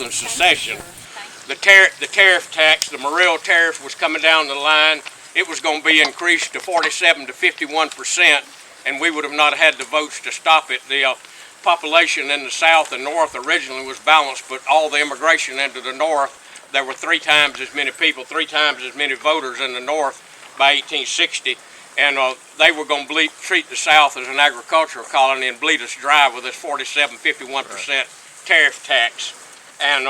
Northern secession. The tariff tax, the Morrill tariff was coming down the line. It was going to be increased to 47 to 51%, and we would have not had the votes to stop it. The population in the South and North originally was balanced, but all the immigration into the North, there were 3 times as many people, 3 times as many voters in the North by 1860, and they were going to treat the South as an agricultural colony and bleed us dry with this 47, 51% tariff tax. And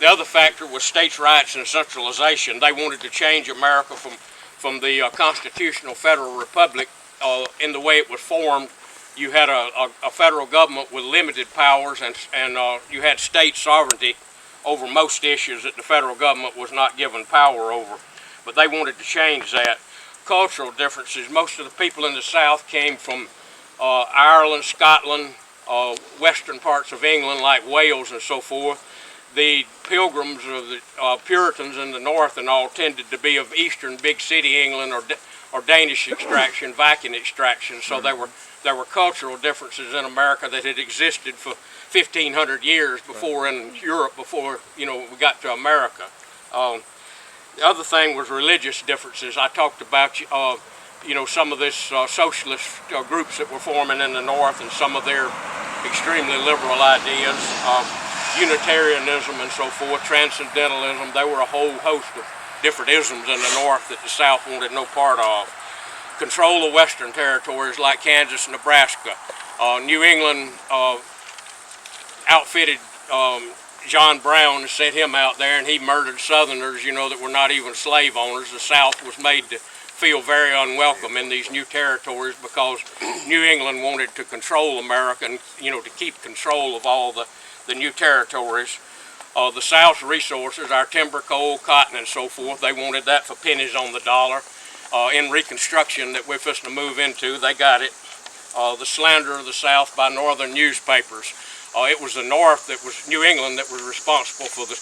the other factor was states' rights and centralization. They wanted to change America from the constitutional federal republic in the way it was formed. You had a federal government with limited powers, and you had state sovereignty over most issues that the federal government was not given power over. But they wanted to change that. Cultural differences. Most of the people in the South came from Ireland, Scotland, western parts of England like Wales and so forth. The pilgrims of the Puritans in the North and all tended to be of eastern big city England or Danish extraction, Viking extraction. So there were cultural differences in America that had existed for 1,500 years before in Europe, before we got to America. The other thing was religious differences. I talked about some of this socialist groups that were forming in the North and some of their extremely liberal ideas. Unitarianism and so forth, transcendentalism. There were a whole host of different isms in the North that the South wanted no part of. Control of western territories like Kansas and Nebraska. New England outfitted John Brown and sent him out there, and he murdered Southerners, that were not even slave owners. The South was made to feel very unwelcome in these new territories because New England wanted to control America and, to keep control of all the new territories. The South's resources, our timber, coal, cotton, and so forth, they wanted that for pennies on the dollar. In Reconstruction that we're fixing to move into, they got it. The slander of the South by Northern newspapers. It was the North, that was New England, that was responsible for the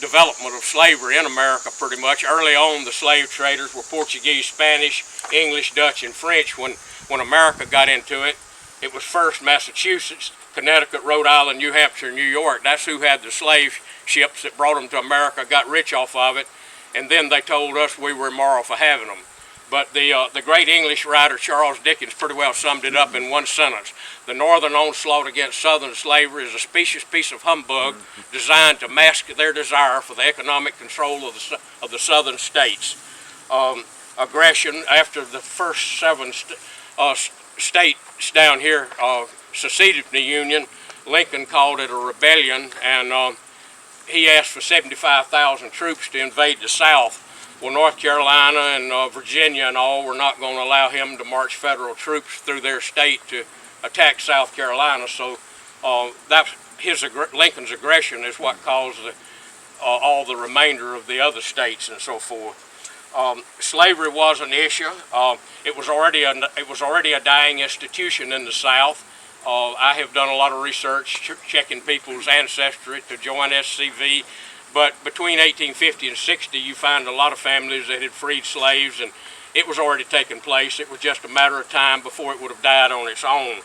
development of slavery in America pretty much. Early on, the slave traders were Portuguese, Spanish, English, Dutch, and French. When America got into it, it was first Massachusetts, Connecticut, Rhode Island, New Hampshire, New York. That's who had the slave ships that brought them to America, got rich off of it, and then they told us we were immoral for having them. But the great English writer Charles Dickens pretty well summed it up in one sentence. The Northern onslaught against Southern slavery is a specious piece of humbug designed to mask their desire for the economic control of the Southern states. Aggression after the first 7 states down here seceded from the Union, Lincoln called it a rebellion, and he asked for 75,000 troops to invade the South. Well, North Carolina and Virginia and all were not going to allow him to march federal troops through their state to attack South Carolina. So Lincoln's aggression is what caused all the remainder of the other states and so forth. Slavery was an issue. It was already a dying institution in the South. I have done a lot of research checking people's ancestry to join SCV. But between 1850 and 60, you find a lot of families that had freed slaves, and it was already taking place. It was just a matter of time before it would have died on its own.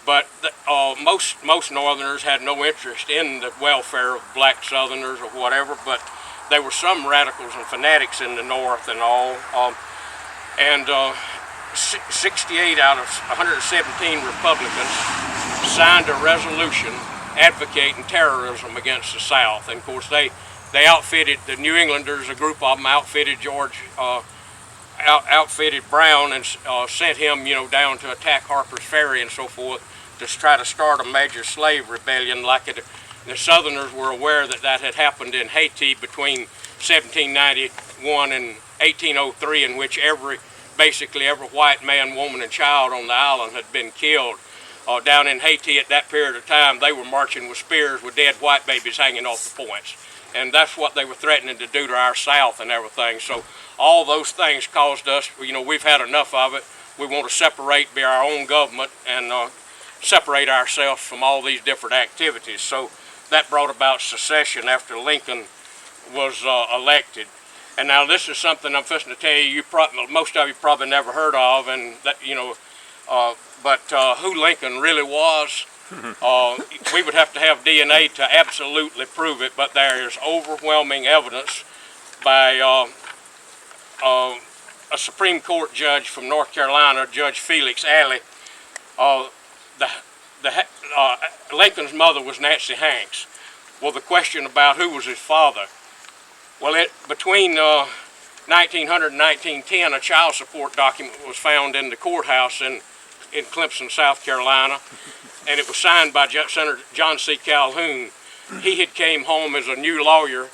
But most Northerners had no interest in the welfare of black Southerners or whatever, but there were some radicals and fanatics in the North and all. 68 out of 117 Republicans signed a resolution advocating terrorism against the South. And of course they outfitted the New Englanders, a group of them outfitted outfitted Brown and sent him down to attack Harper's Ferry and so forth to try to start a major slave rebellion. The Southerners were aware that had happened in Haiti between 1791 and 1803, in which basically every white man, woman, and child on the island had been killed. Down in Haiti at that period of time, they were marching with spears with dead white babies hanging off the points. And that's what they were threatening to do to our South and everything. So all those things caused us, we've had enough of it. We want to separate, be our own government, and separate ourselves from all these different activities. So that brought about secession after Lincoln was elected. And now this is something I'm fixing to tell you, most of you probably never heard of, and that, but who Lincoln really was, We would have to have DNA to absolutely prove it, but there is overwhelming evidence by a Supreme Court judge from North Carolina, Judge Felix Alley. Lincoln's mother was Nancy Hanks. Well, the question about who was his father, well, between 1900 and 1910, a child support document was found in the courthouse in Clemson, South Carolina, and it was signed by Senator John C. Calhoun. He had came home as a new lawyer,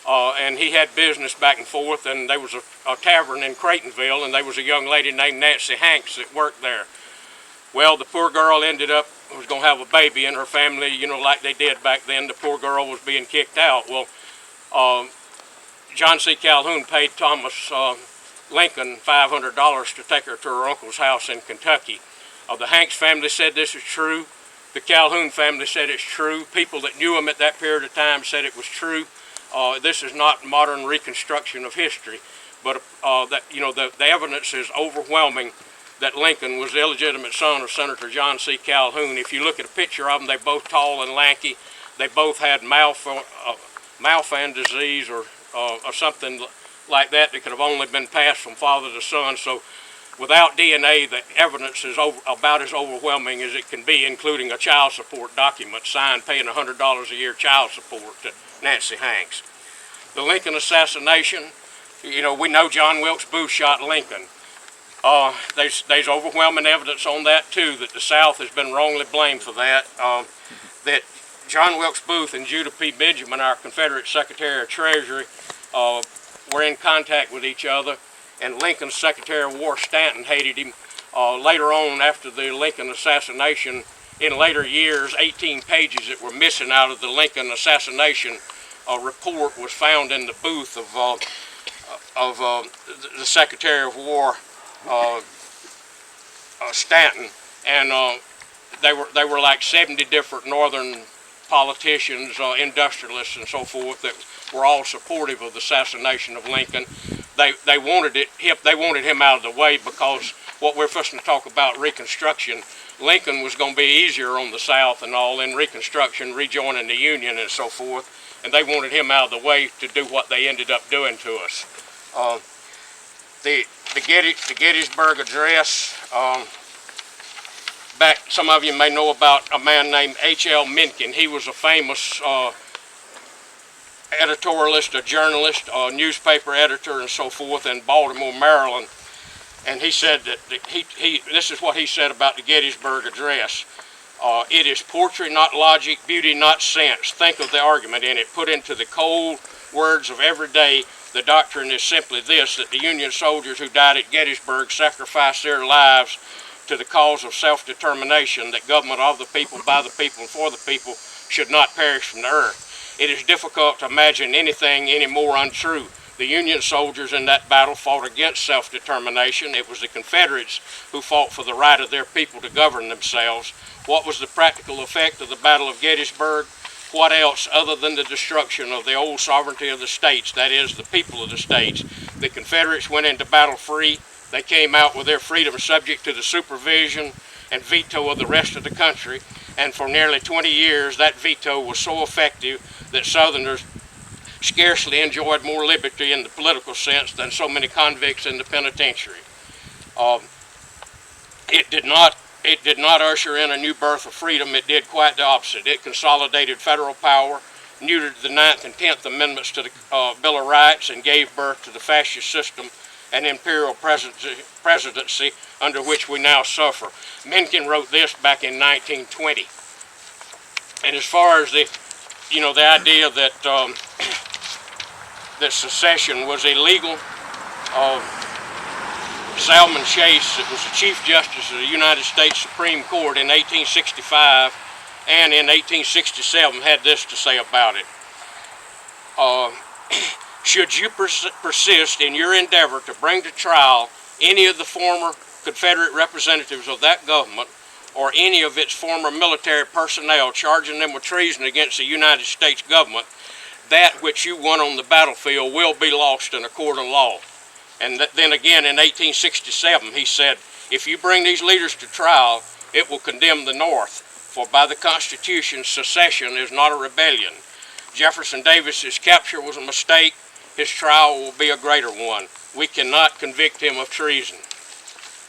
and he had business back and forth, and there was a tavern in Creightonville, and there was a young lady named Nancy Hanks that worked there. Well, the poor girl ended up, was going to have a baby, and her family, you know, like they did back then, the poor girl was being kicked out. Well, John C. Calhoun paid Thomas Lincoln $500 to take her to her uncle's house in Kentucky. The Hanks family said this is true. The Calhoun family said it's true. People that knew him at that period of time said it was true. This is not modern reconstruction of history, but that, you know, the evidence is overwhelming that Lincoln was the illegitimate son of Senator John C. Calhoun. If you look at a picture of them, they're both tall and lanky. They both had Malfan disease or something like that that could have only been passed from father to son. So without DNA, the evidence is about as overwhelming as it can be, including a child support document signed paying $100 a year child support to Nancy Hanks. The Lincoln assassination, you know, we know John Wilkes Booth shot Lincoln. There's overwhelming evidence on that too, that the South has been wrongly blamed for that. That John Wilkes Booth and Judah P. Benjamin, our Confederate Secretary of Treasury, were in contact with each other, and Lincoln's Secretary of War Stanton hated him. Later on, after the Lincoln assassination, in later years, 18 pages that were missing out of the Lincoln assassination report was found in the booth of the Secretary of War Stanton, and they were like 70 different Northern politicians, industrialists, and so forth that were all supportive of the assassination of Lincoln. They wanted him out of the way, because what we're first to talk about, Reconstruction, Lincoln was going to be easier on the South and all in Reconstruction, rejoining the Union and so forth, and they wanted him out of the way to do what they ended up doing to us. The Gettysburg Address, some of you may know about a man named H.L. Mencken. He was a famous editorialist, a journalist, a newspaper editor, and so forth in Baltimore, Maryland. And he said that this is what he said about the Gettysburg Address. It is poetry, not logic, beauty, not sense. Think of the argument in it. Put into the cold words of every day, the doctrine is simply this, that the Union soldiers who died at Gettysburg sacrificed their lives to the cause of self-determination, that government of the people, by the people, and for the people should not perish from the earth. It is difficult to imagine anything any more untrue. The Union soldiers in that battle fought against self-determination. It was the Confederates who fought for the right of their people to govern themselves. What was the practical effect of the Battle of Gettysburg? What else other than the destruction of the old sovereignty of the states, that is, the people of the states? The Confederates went into battle free. They came out with their freedom subject to the supervision and veto of the rest of the country, and for nearly 20 years that veto was so effective that Southerners scarcely enjoyed more liberty in the political sense than so many convicts in the penitentiary. It did not usher in a new birth of freedom. It did quite the opposite. It consolidated federal power, neutered the 9th and 10th Amendments to the Bill of Rights, and gave birth to the fascist system and imperial presidency under which we now suffer. Mencken wrote this back in 1920. And as far as the idea that that secession was illegal, Salmon Chase, that was the Chief Justice of the United States Supreme Court in 1865 and in 1867, had this to say about it. Should you persist in your endeavor to bring to trial any of the former Confederate representatives of that government or any of its former military personnel, charging them with treason against the United States government, that which you won on the battlefield will be lost in a court of law. And then again in 1867 he said, if you bring these leaders to trial, it will condemn the North. For by the Constitution, secession is not a rebellion. Jefferson Davis's capture was a mistake. His trial will be a greater one. We cannot convict him of treason.